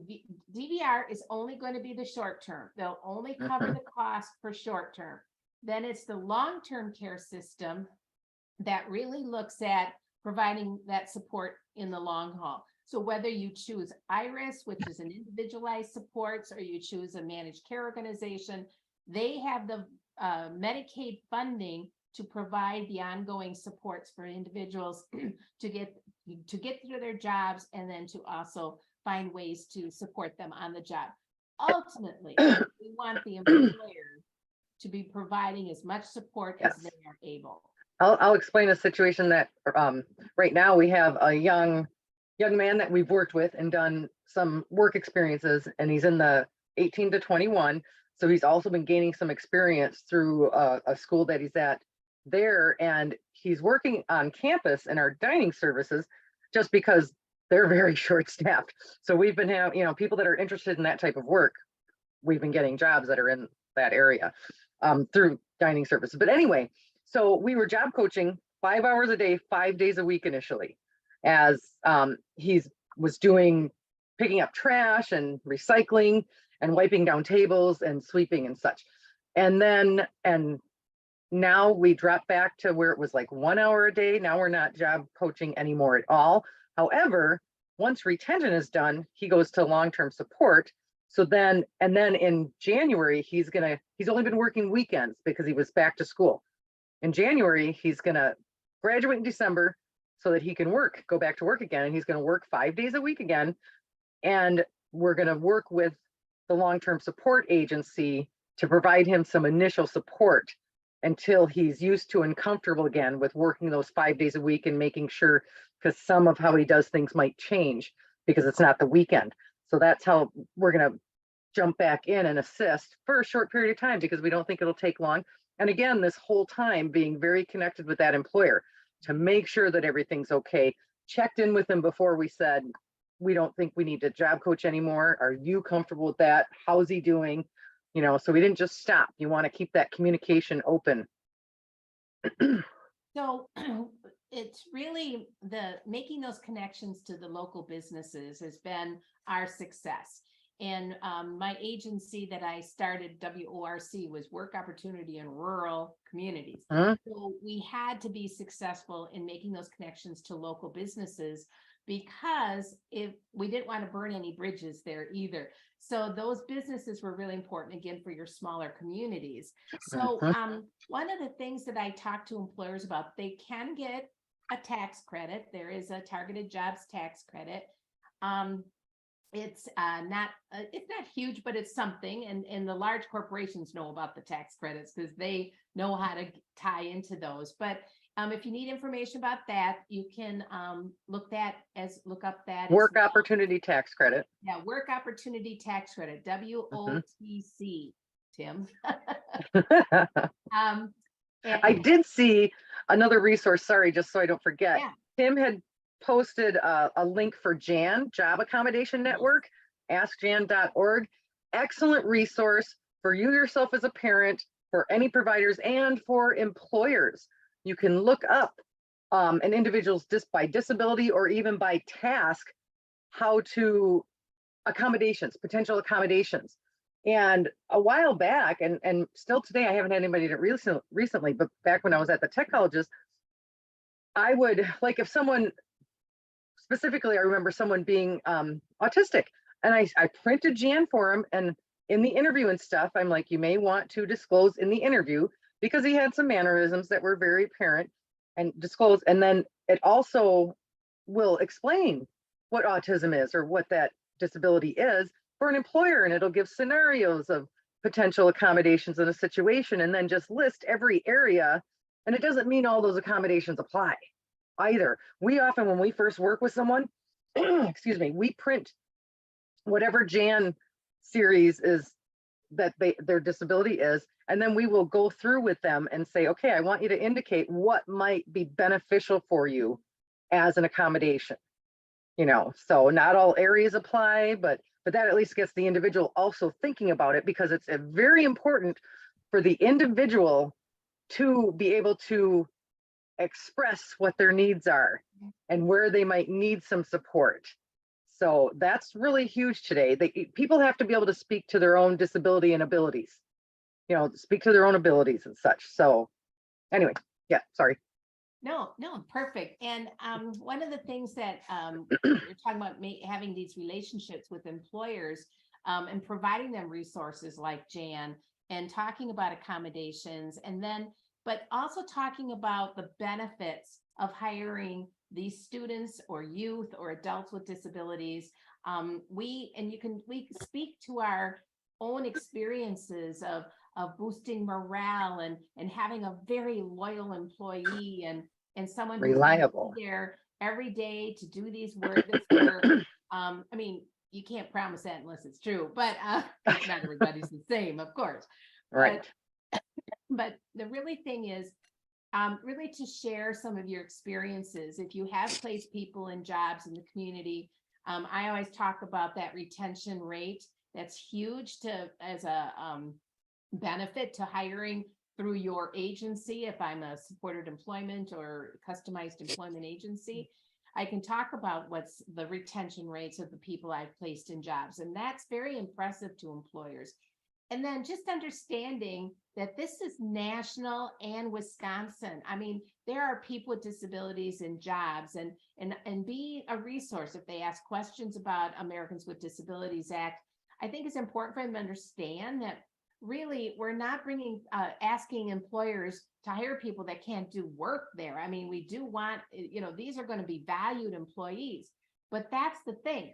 DVR is only going to be the short term. They'll only cover the cost for short term. Then it's the long-term care system that really looks at providing that support in the long haul. So whether you choose IRIS, which is an individualized supports, or you choose a managed care organization, they have the Medicaid funding to provide the ongoing supports for individuals to get through their jobs and then to also find ways to support them on the job. Ultimately, we want the employer to be providing as much support as they are able. I'll explain a situation that right now we have a young man that we've worked with and done some work experiences, and he's in the 18 to 21. So he's also been gaining some experience through a school that he's at there, and he's working on campus in our dining services just because they're very short staffed. So we've been having, people that are interested in that type of work, we've been getting jobs that are in that area through dining services. But anyway, so we were job coaching 5 hours a day, 5 days a week initially, as he was picking up trash and recycling and wiping down tables and sweeping and such. And now we dropped back to where it was like 1 hour a day. Now we're not job coaching anymore at all. However, once retention is done, he goes to long-term support. So then in January, he's only been working weekends because he was back to school. In January, he's gonna graduate in December so that he can go back to work again. And he's going to work 5 days a week again. And we're going to work with the long-term support agency to provide him some initial support until he's used to and comfortable again with working those 5 days a week and making sure, because some of how he does things might change because it's not the weekend. So that's how we're going to jump back in and assist for a short period of time, because we don't think it'll take long. And again, this whole time being very connected with that employer to make sure that everything's okay. Checked in with him before we said, we don't think we need a job coach anymore. Are you comfortable with that? How's he doing? You know, so we didn't just stop. You want to keep that communication open. So it's really making those connections to the local businesses has been our success. And my agency that I started, WORC, was Work Opportunity in Rural Communities. So we had to be successful in making those connections to local businesses, because if we didn't want to burn any bridges there either. So those businesses were really important, again, for your smaller communities. So one of the things that I talk to employers about, they can get a tax credit. There is a targeted jobs tax credit. It's not huge, but it's something. And the large corporations know about the tax credits because they know how to tie into those. But if you need information about that, you can look up that Work Opportunity Tax Credit. Yeah, Work Opportunity Tax Credit, WOTC, Tim. I did see another resource, sorry, just so I don't forget. Yeah. Tim had posted a link for JAN, Job Accommodation Network, askjan.org. Excellent resource for you yourself as a parent, for any providers, and for employers. You can look up an individual's by disability or even by task, how to potential accommodations. And a while back, and still today, I haven't had anybody to recently, but back when I was at the tech colleges, I would, like, if someone, specifically, I remember someone being autistic, and I printed Jan for him, and in the interview and stuff, I'm like, you may want to disclose in the interview, because he had some mannerisms that were very apparent, and disclose. And then it also will explain what autism is or what that disability is for an employer. And it'll give scenarios of potential accommodations in a situation, and then just list every area. And it doesn't mean all those accommodations apply either. We often, when we first work with someone, excuse me, we print whatever Jan series is that their disability is, and then we will go through with them and say, okay, I want you to indicate what might be beneficial for you as an accommodation. You know, so not all areas apply, but that at least gets the individual also thinking about it, because it's very important for the individual to be able to express what their needs are and where they might need some support. So that's really huge today. People have to be able to speak to their own disability and abilities, you know, speak to their own abilities and such. So anyway, yeah, sorry. No, perfect. And one of the things that you're talking about, having these relationships with employers and providing them resources like Jan, and talking about accommodations, and then, but also talking about the benefits of hiring these students or youth or adults with disabilities. We speak to our own experiences of boosting morale and having a very loyal employee and someone who's reliable there every day to do this work. I mean, you can't promise that unless it's true, but not everybody's the same, of course. Right. But the really thing is really to share some of your experiences. If you have placed people in jobs in the community, I always talk about that retention rate. That's huge as a benefit to hiring through your agency. If I'm a supported employment or customized employment agency, I can talk about what's the retention rates of the people I've placed in jobs. And that's very impressive to employers. And then just understanding that this is national and Wisconsin. I mean, there are people with disabilities in jobs, and be a resource if they ask questions about Americans with Disabilities Act. I think it's important for them to understand that really, we're not asking employers to hire people that can't do work there. I mean, we do want, these are going to be valued employees, but that's the thing.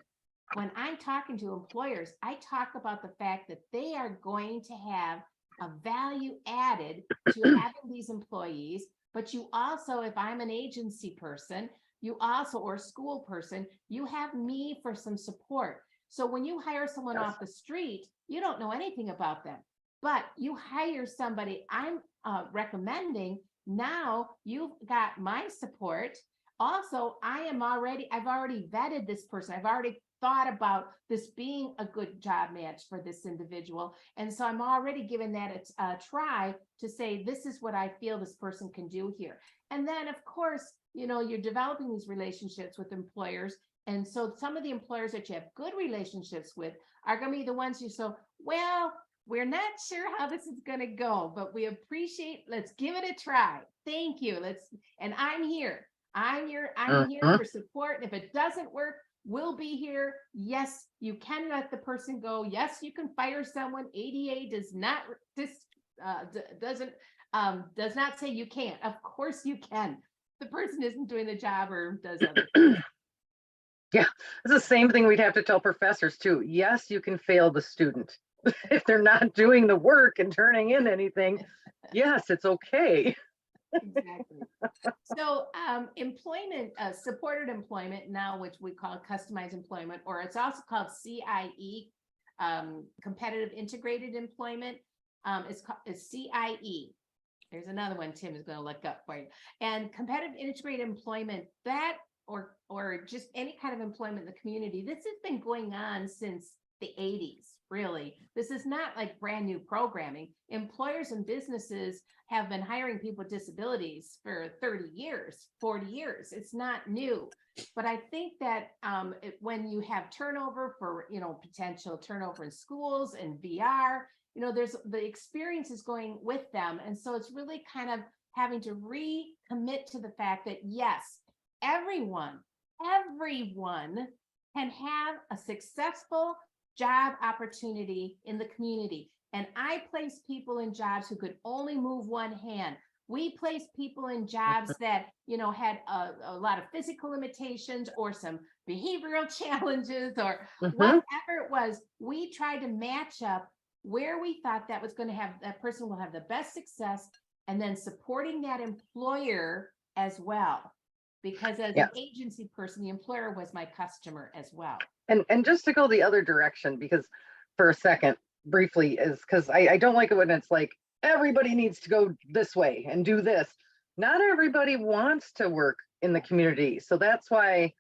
When I'm talking to employers, I talk about the fact that they are going to have a value added to having these employees. But you also, if I'm an agency person, you also, or a school person, you have me for some support. So when you hire someone off the street, you don't know anything about them, but you hire somebody I'm recommending. Now you've got my support. Also, I've already vetted this person. I've already thought about this being a good job match for this individual. And so I'm already giving that a try to say, this is what I feel this person can do here. And then, of course, you're developing these relationships with employers. And so some of the employers that you have good relationships with are going to be the ones well, we're not sure how this is going to go, but we appreciate, let's give it a try. Thank you. And I'm here. I'm here for support. If it doesn't work, we'll be here. Yes, you can let the person go. Yes, you can fire someone. ADA does not does not say you can't. Of course you can. The person isn't doing the job or does other things. Yeah, it's the same thing we'd have to tell professors too. Yes, you can fail the student if they're not doing the work and turning in anything. Yes, it's okay. Exactly. So employment, supported employment now, which we call customized employment, or it's also called CIE, competitive integrated employment. It's CIE. There's another one Tim is going to look up for you. And competitive integrated employment, that or just any kind of employment in the community, this has been going on since the 80s, really. This is not like brand new programming. Employers and businesses have been hiring people with disabilities for 30 years, 40 years. It's not new. But I think that when you have turnover for, potential turnover in schools and VR, there's the experience is going with them. And so it's really kind of having to recommit to the fact that, yes, everyone can have a successful job opportunity in the community. And I place people in jobs who could only move one hand. We place people in jobs that, had a lot of physical limitations or some behavioral challenges or whatever it was. We tried to match up where we thought that was going to have, that person will have the best success, and then supporting that employer as well. Because as an agency person, the employer was my customer as well. And just to go the other direction, because for a second, briefly, is because I don't like it when it's like, everybody needs to go this way and do this. Not everybody wants to work in the community. So that's why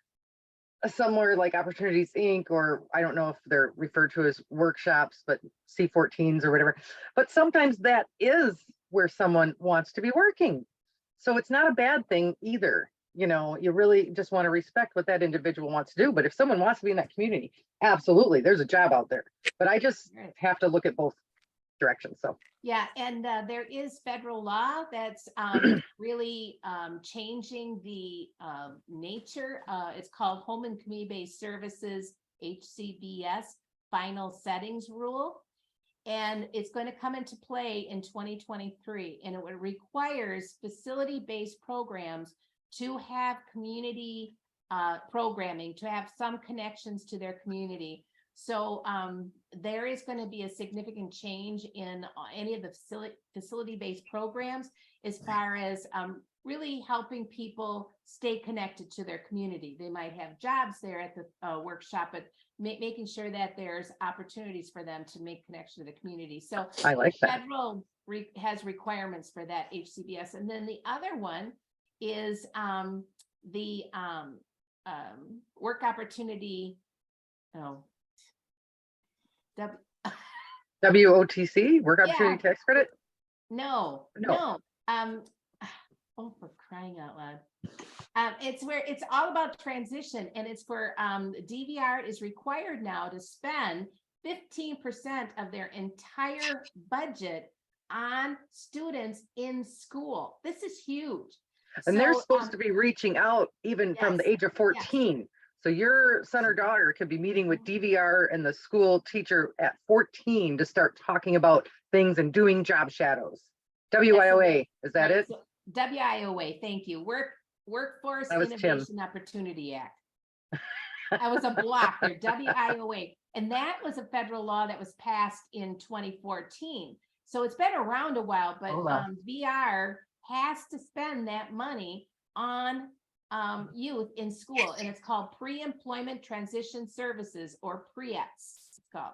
somewhere like Opportunities Inc., or I don't know if they're referred to as workshops, but C14s or whatever. But sometimes that is where someone wants to be working. So it's not a bad thing either. You really just want to respect what that individual wants to do. But if someone wants to be in that community, absolutely, there's a job out there. But I just have to look at both directions. So yeah, and there is federal law that's really changing the nature. It's called Home and Community-Based Services, HCBS, Final Settings Rule. And it's going to come into play in 2023. And it requires facility-based programs to have community programming, to have some connections to their community. So there is going to be a significant change in any of the facility-based programs as far as really helping people stay connected to their community. They might have jobs there at the workshop, but making sure that there's opportunities for them to make connection to the community. So I like that. Federal has requirements for that HCBS. And then the other one is the work opportunity. WOTC, work opportunity tax credit. No. Oh, for crying out loud. It's where it's all about transition, and it's for DVR is required now to spend 15% of their entire budget on students in school. This is huge. And they're supposed to be reaching out even from the age of 14. So your son or daughter could be meeting with DVR and the school teacher at 14 to start talking about things and doing job shadows. WIOA, is that Right, it? so WIOA, thank you. Workforce That was Tim. Innovation Opportunity Act. I was a blocker, WIOA. And that was a federal law that was passed in 2014. So it's been around a while, but Oh, wow. VR has to spend that money on youth in school, and it's called Pre-Employment Transition Services, or PREETS, it's called.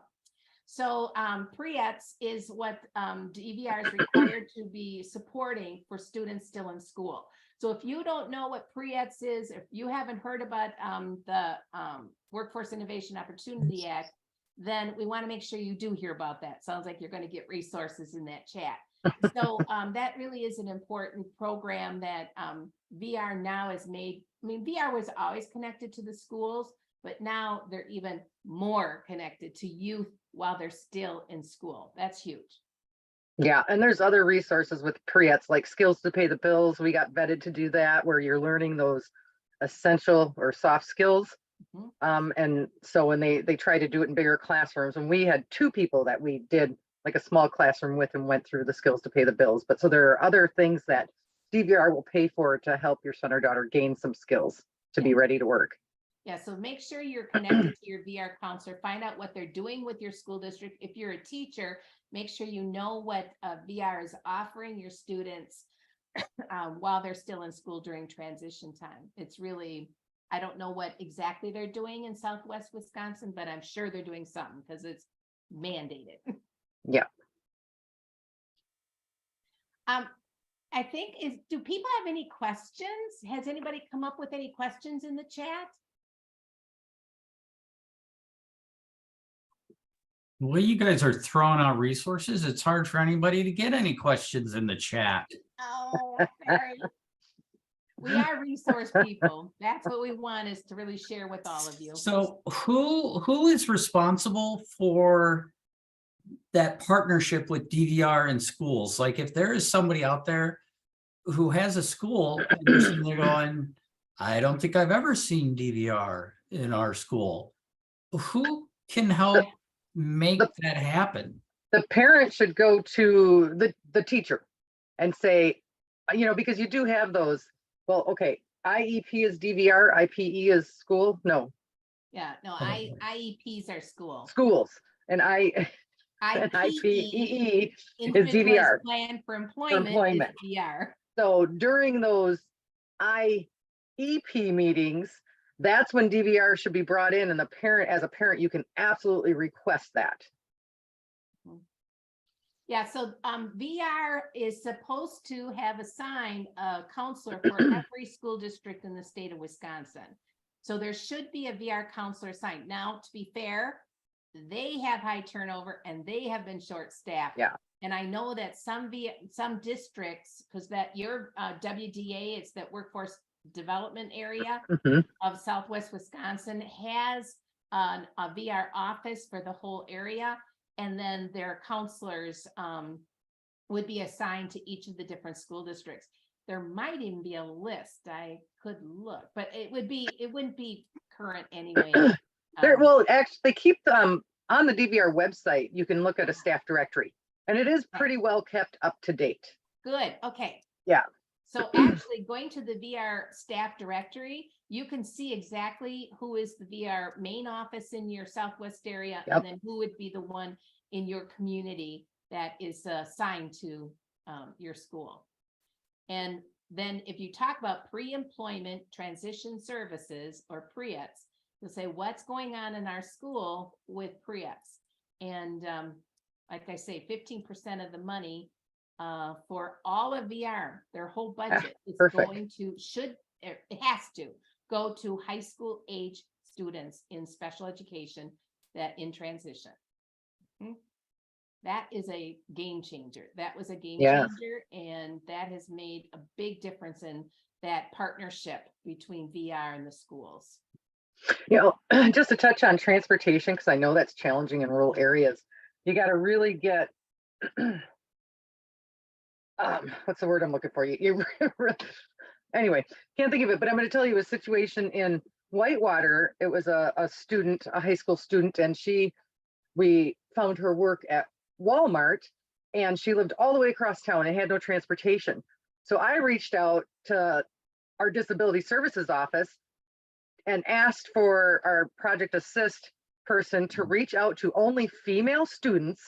So PREETS is what DVR is required to be supporting for students still in school. So if you don't know what PREETS is, if you haven't heard about the Workforce Innovation Opportunity Act, then we want to make sure you do hear about that. Sounds like you're going to get resources in that chat. So that really is an important program that VR now has made. I mean, VR was always connected to the schools, but now they're even more connected to youth while they're still in school. That's huge. Yeah, and there's other resources with PREETS, like Skills to Pay the Bills. We got vetted to do that, where you're learning those essential or soft skills. And so when they try to do it in bigger classrooms, and we had 2 people that we did like a small classroom with and went through the Skills to Pay the Bills. But so there are other things that DVR will pay for to help your son or daughter gain some skills to be ready to work. Yeah, so make sure you're connected to your VR counselor. Find out what they're doing with your school district. If you're a teacher, make sure you know what VR is offering your students while they're still in school during transition time. It's really, I don't know what exactly they're doing in Southwest Wisconsin, but I'm sure they're doing something because it's mandated. Yeah. I think do people have any questions? Has anybody come up with any questions in the chat? Well, you guys are throwing out resources. It's hard for anybody to get any questions in the chat. Oh, sorry. We are resource people. That's what we want, is to really share with all of you. So who is responsible for that partnership with DVR in schools? Like, if there is somebody out there who has a school and they're sitting there going, I don't think I've ever seen DVR in our school, who can help make that happen? The parent should go to the teacher and say, because you do have those. Well, okay, IEP is DVR, IPE is school. No, Yeah, no, IEPs are school. schools, and IPE IPEE is Individualized DVR. Plan for Employment is VR. So during those IEP meetings, that's when DVR should be brought in, and as a parent, you can absolutely request that. Yeah, so VR is supposed to have assigned a counselor for every school district in the state of Wisconsin. So there should be a VR counselor assigned. Now, to be fair, they have high turnover and they have been short-staffed. Yeah. And I know that some districts, because that your WDA, it's that workforce development area of Southwest Wisconsin, has a VR office for the whole area. And then their counselors would be assigned to each of the different school districts. There might even be a list. I could look, but it wouldn't be current anyway. Well, actually, they keep them on the DVR website. You can look at a staff directory, and it is pretty well kept up to date. Good. Okay. Yeah. So actually going to the VR staff directory, you can see exactly who is the VR main office in your Southwest area, and then who would be the one in your community that is assigned to your school. And then if you talk about pre-employment transition services, or PREETS, you'll say, what's going on in our school with PREETS? And like I say, 15% of the money for all of VR, their whole budget is going to, it has to go to high school age students in special education that in transition. That is a game changer. That was a game changer, and that has made a big difference in that partnership between VR and the schools. Just to touch on transportation, because I know that's challenging in rural areas. You got to really get what's the word I'm looking for? Anyway, can't think of it, but I'm going to tell you a situation in Whitewater, it was a student, a high school student, and we found her work at Walmart, and she lived all the way across town and had no transportation. So I reached out to our disability services office and asked for our project assist person to reach out to only female students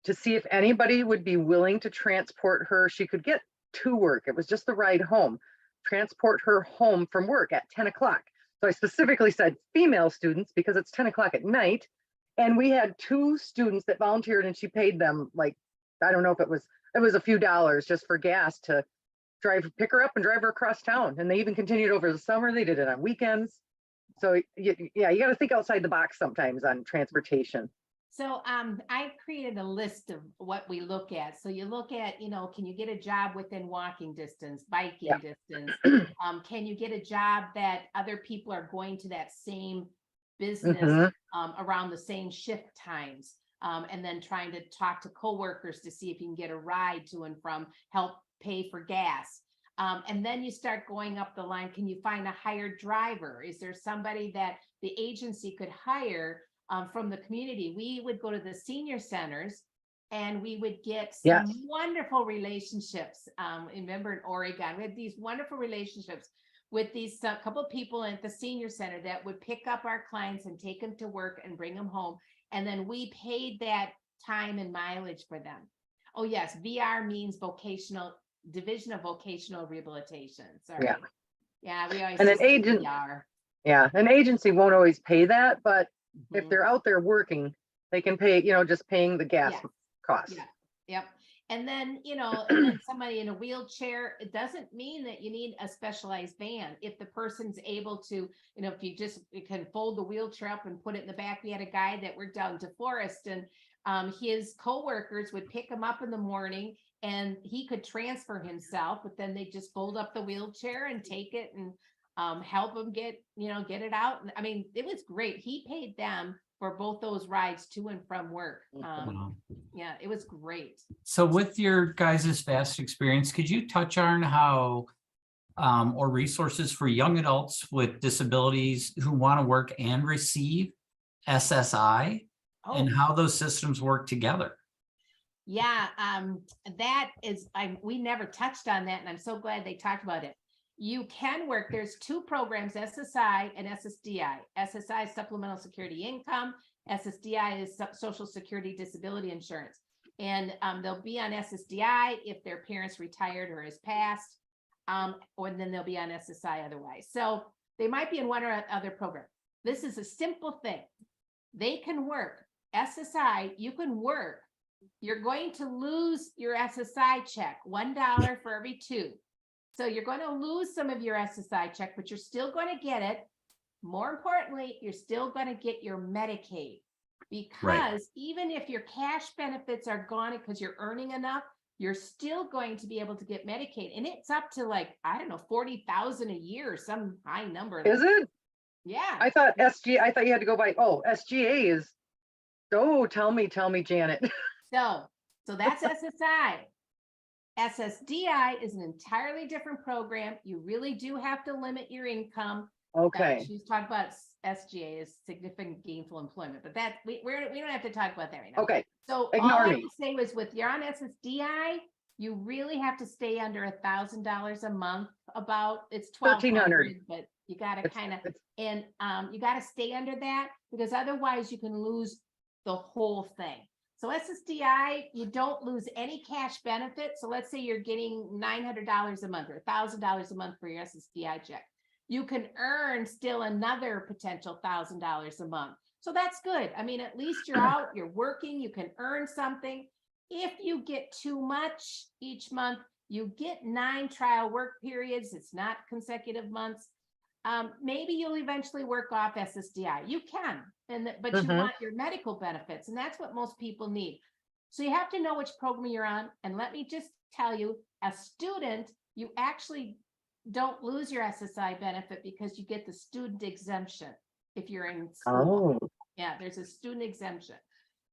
to see if anybody would be willing to transport her. She could get to work. It was just the ride home, transport her home from work at 10 o'clock. So I specifically said female students because it's 10 o'clock at night. And we had 2 students that volunteered, and she paid them, like, I don't know if it was a few dollars just for gas to pick her up and drive her across town. And they even continued over the summer. They did it on weekends. So yeah, you got to think outside the box sometimes on transportation. So I created a list of what we look at. So you look at, can you get a job within walking distance, biking distance? Can you get a job that other people are going to that same business around the same shift times? And then trying to talk to coworkers to see if you can get a ride to and from, help pay for gas. And then you start going up the line. Can you find a hired driver? Is there somebody that the agency could hire from the community? We would go to the senior centers and we would get some wonderful relationships. Remember in Oregon, we had these wonderful relationships with these couple of people at the senior center that would pick up our clients and take them to work and bring them home. And then we paid that time and mileage for them. Oh yes, VR means Division of Vocational Rehabilitation. Sorry. Yeah, we always. And an agent. VR. Yeah, an agency won't always pay that, but if they're out there working, they can pay, just paying the gas costs. Yeah. Yep. And then, and then somebody in a wheelchair, it doesn't mean that you need a specialized van. If the person's able to, if you can fold the wheelchair up and put it in the back. We had a guy that worked out in DeForest, and his coworkers would pick him up in the morning and he could transfer himself, but then they just fold up the wheelchair and take it and help him get it out. I mean, it was great. He paid them for both those rides to and from work. Yeah, it was great. So with your guys' vast experience, could you touch on how or resources for young adults with disabilities who want to work and receive SSI and how those systems work together? Yeah, that is, we never touched on that, and I'm so glad they talked about it. You can work, there's 2 programs, SSI and SSDI. SSI is Supplemental Security Income. SSDI is Social Security Disability Insurance. And they'll be on SSDI if their parents retired or has passed, or then they'll be on SSI otherwise. So they might be in one or other program. This is a simple thing. They can work. SSI, you can work. You're going to lose your SSI check, $1 for every 2. So you're going to lose some of your SSI check, but you're still going to get it. More importantly, you're still going to get your Medicaid, because even if your cash benefits are gone because you're earning enough, you're still going to be able to get Medicaid. And it's up to I don't know, 40,000 a year, some high number. Is it? Yeah. I thought you had to go by, SGA is, tell me, Janet. So that's SSI. SSDI is an entirely different program. You really do have to limit your income. Okay. She's talking about SGA is significant gainful employment, but that we don't have to talk about that right now. Okay. So Ignore all I me. have to say was, with you're on SSDI, you really have to stay under $1,000 a month. It's $1,200, but you got to kind of, and you got to stay under that, because otherwise you can lose the whole thing. So SSDI, you don't lose any cash benefit. So let's say you're getting $900 a month or $1,000 a month for your SSDI check. You can earn still another potential $1,000 a month. So that's good. I mean, at least you're out, you're working, you can earn something. If you get too much each month, you get 9 trial work periods. It's not consecutive months. Maybe you'll eventually work off SSDI. You can, but you want your medical benefits, and that's what most people need. So you have to know which program you're on. And let me just tell you, as student, you actually don't lose your SSI benefit because you get the student exemption if you're in school. Yeah, there's a student exemption.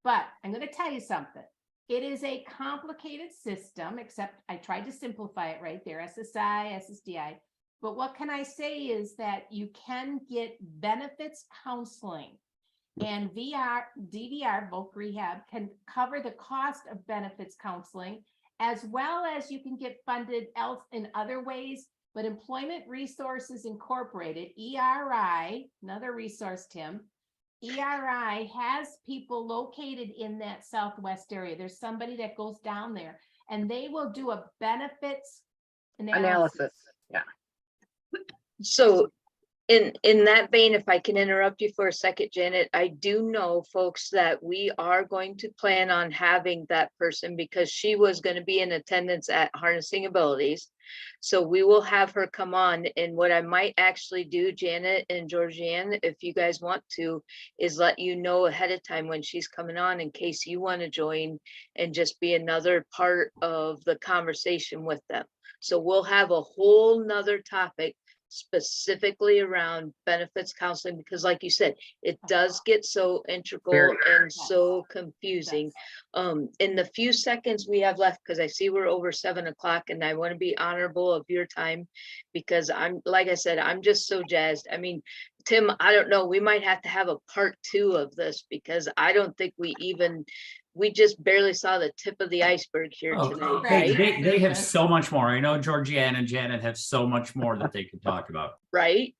But I'm going to tell you something. It is a complicated system, except I tried to simplify it right there. SSI, SSDI. But what can I say is that you can get benefits counseling, and DVR, voc rehab, can cover the cost of benefits counseling, as well as you can get funded else in other ways. But Employment Resources Incorporated, ERI, another resource, Tim, ERI has people located in that Southwest area. There's somebody that goes down there and they will do a benefits analysis. Yeah. So in that vein, if I can interrupt you for a second, Janet, I do know, folks, that we are going to plan on having that person because she was going to be in attendance at Harnessing Abilities. So we will have her come on, and what I might actually do, Janet and Giorgianne, if you guys want to, is let you know ahead of time when she's coming on in case you want to join and just be another part of the conversation with them. So we'll have a whole nother topic specifically around benefits counseling, because like you said, it does get so integral Very. and so confusing. In the few seconds we have left, because I see we're over 7 o'clock and I want to be honorable of your time, because I'm, like I said, I'm just so jazzed. I mean, Tim, I don't know, we might have to have a part 2 of this, because I don't think we just barely saw the tip of the iceberg here Oh, tonight, right. right? They have so much more. I know Giorgianne and Janet have so much more that they could talk about. Right.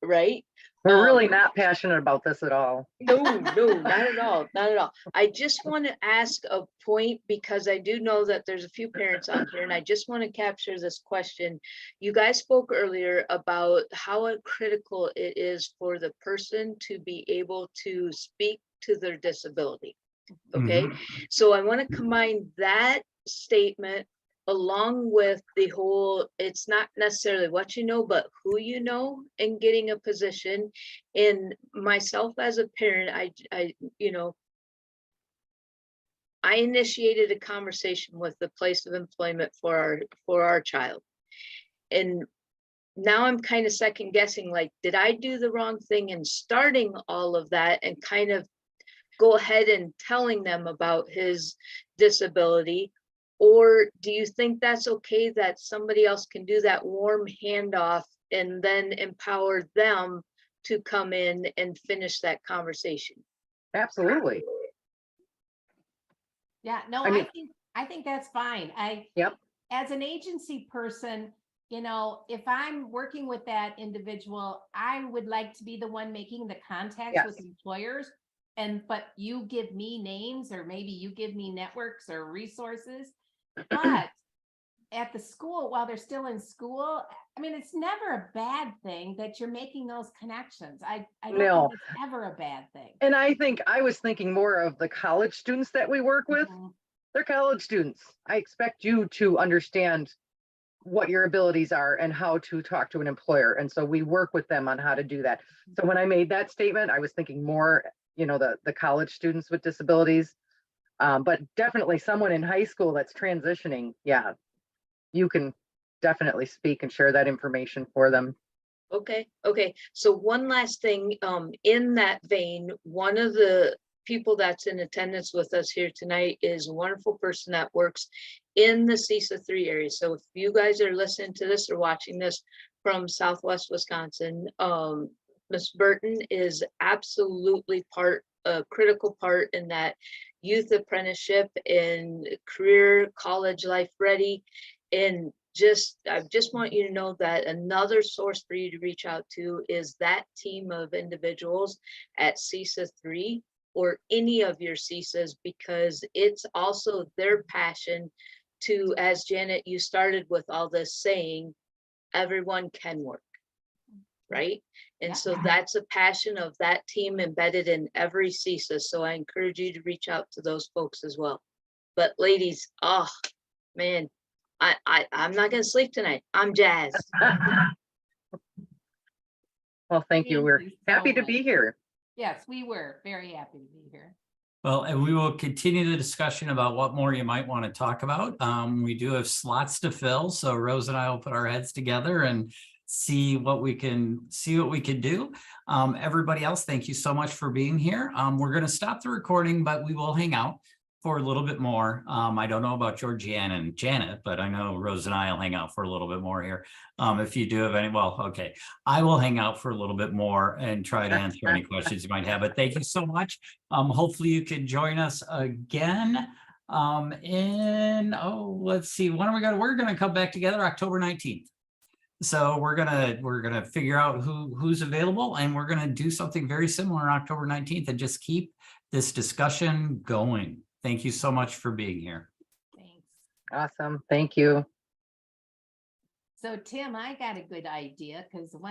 We're really not passionate about this at all. No, not at all, not at all. I just want to ask a point, because I do know that there's a few parents on here, and I just want to capture this question. You guys spoke earlier about how critical it is for the person to be able to speak to their disability. Okay, so I want to combine that statement along with the whole, it's not necessarily what you know, but who you know, and getting a position. In myself as a parent, I initiated a conversation with the place of employment for our child. And now I'm kind of second guessing, like, did I do the wrong thing in starting all of that and kind of go ahead and telling them about his disability? Or do you think that's okay that somebody else can do that warm handoff and then empower them to come in and finish that conversation? Absolutely. Yeah, no, I mean- I think that's fine. Yep. As an agency person, if I'm working with that individual, I would like to be the one making the contacts with Yes. employers. But you give me names, or maybe you give me networks or resources. But at the school, while they're still in school, I mean, it's never a bad thing that you're making those connections. I don't No. think it's ever a bad thing. And I was thinking more of the college students that we work with. Mhm. They're college students. I expect you to understand what your abilities are and how to talk to an employer. And so we work with them on how to do that. So when I made that statement, I was thinking more, the college students with disabilities. But definitely someone in high school that's transitioning, yeah, you can definitely speak and share that information for them. Okay. So one last thing, in that vein, one of the people that's in attendance with us here tonight is a wonderful person that works in the CISA 3 area. So if you guys are listening to this or watching this from Southwest Wisconsin, Ms. Burton is absolutely a critical part in that youth apprenticeship and career college life ready. And I just want you to know that another source for you to reach out to is that team of individuals at CISA 3 or any of your CISAs, because it's also their passion to, as Janet, you started with all this saying, everyone can work, right? And so that's a passion of that team embedded in every CISA. So I encourage you to reach out to those folks as well. But ladies, oh man, I'm not going to sleep tonight. I'm jazzed. Well, thank you. We're happy to be here. Yes, we were very happy to be here. Well, and we will continue the discussion about what more you might want to talk about. We do have slots to fill, so Rose and I will put our heads together and see what we can do. Everybody else, thank you so much for being here. We're going to stop the recording, but we will hang out. for a little bit more. I don't know about Georgianne and Janet, but I know Rose and I will hang out for a little bit more here. If you do have any, well, okay, I will hang out for a little bit more and try to answer any questions you might have. But thank you so much. Hopefully you can join us again. Let's see, when are we going? We're going to come back together October 19th. So we're gonna figure out who's available, and we're gonna do something very similar on October 19th and just keep this discussion going. Thank you so much for being here. Thanks. Awesome. Thank you. So Tim, I got a good idea because one